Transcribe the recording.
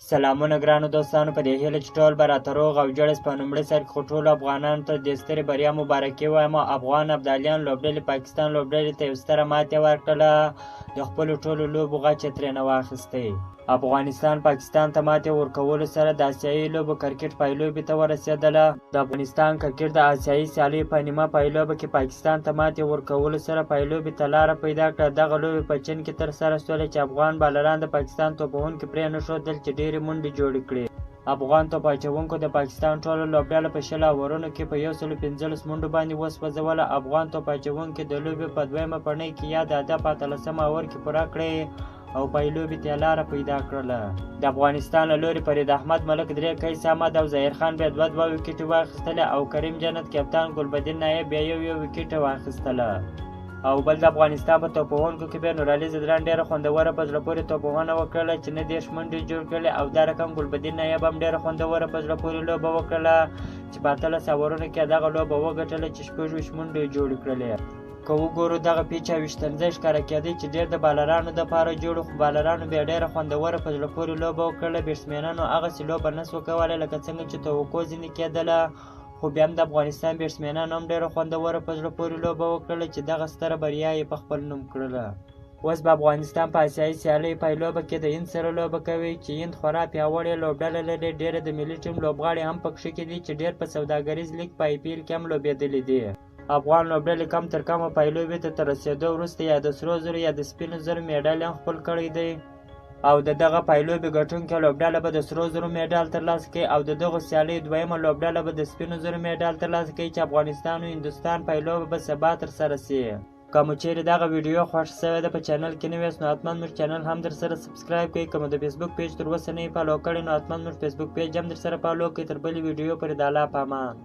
سلامونه ګرانو دوستانو، په دې هیله چې ټول به راته روغ او جوړ په لومړي سر کې خو ټولو افغانانو ته د سترې بریا مبارکي وایم. افغان ابدالیان لوبډلې پاکستان لوبډلې ته یو ستره ماتې ورکړله، د خپلو ټولو لوبو غچ یې ترېنه واخیستی. افغانستان پاکستان ته ماتې ورکولو سره د آسیایي لوبو کرکټ پایلوبې ته ورسېدله. د افغانستان کرکټ د آسیایي سیالیو په نیمه پایلوبه کې پاکستان ته ماتې ورکولو سره پایلوبې ته لاره پیدا کړه. دغه لوبې په چین کې ترسره شولې چې افغان بالران د پاکستان توپوونکي پرې نښودل چې ډېرې منډې جوړې کړې. افغان توپ اچوونکو د پاکستان ټوله لوبډله په 100 اورونو کې په 115 منډو باندې وسوځوله. افغان توپ اچوونکي د لوبې په دویمه پړنۍ کې یا د هدف په 13 اور کې پوره کړې او پایلوبې ته لاره پیدا کړله. د افغانستان له لوري فرید احمد ملک 3، قیس احمد او ظاهر خان بیا 2 ویکټې واخیستلې او کریم جنت کپتان ګلبدین نایب بیا یو ویکټ واخیستله. او بل د افغانستان په توپوونکو کې بیا نورعلي زدران ډېره خوندوره په زړه پورې توپونه وکړله چې 19 منډې جوړ کړلې او دا رقم ګلبدین نایب هم ډېره خوندوره په زړه پورې لوبه وکړله چې په 18 اورونو کې دغه لوبه وګټله چې 26 منډې جوړې کړلې. که وګورو دغه پیچ او ویشتنځای ښکاره کېدی چې ډېر د بالرانو دپاره جوړ، خو بالرانو بیا ډېره خوندوره په زړه پورې لوبه وکړله. بیټسمینانو هغسې لوبه نسوه کولی لکه څنګه چې توقع ځینې کېدله، خو بیا هم د افغانستان بیټسمینانو هم ډېره خوندوره په زړه پورې لوبه وکړله چې دغه ستره بریا یې په خپل نوم کړله. اوس به افغانستان په آسیایي سیالیو پایلوبه کې د هند سره لوبه کوي چې هند خورا پیاوړې لوبډله لري. ډېره د ملي ټیم لوبغاړي هم پکښې کې دي چې ډېر په سوداګریز لیګ په IPL کې هم لوبېدلي دي. افغان لوبډلې کم تر کمه پایلوبې ته تر رسېدو وروسته یا د سرو زرو یا د سپینو زرو میډال هم خپل کړی دی او د دغه پایلوبې ګټونکې لوبډله به د سرو زرو میډال ترلاسه کوي او د دغو سیالیو دویمه لوبډله به د سپینو زرو میډال ترلاسه کوي چې افغانستان او هندوستان پایلوبه به سبا ترسره سي. که مو چیرې دغه ویډیو خوښ شوې ده په چینل کې نوی یاست نو حتما موږ چینل هم در سره سبسکرایب کړئ. که مو د فیسبوک پیج تر اوسه نه یې فالو کړی نو حتما موږ فیسبوک پیج هم در سره فالو کړئ. تر بلې ویډیو پورې د الله په امان.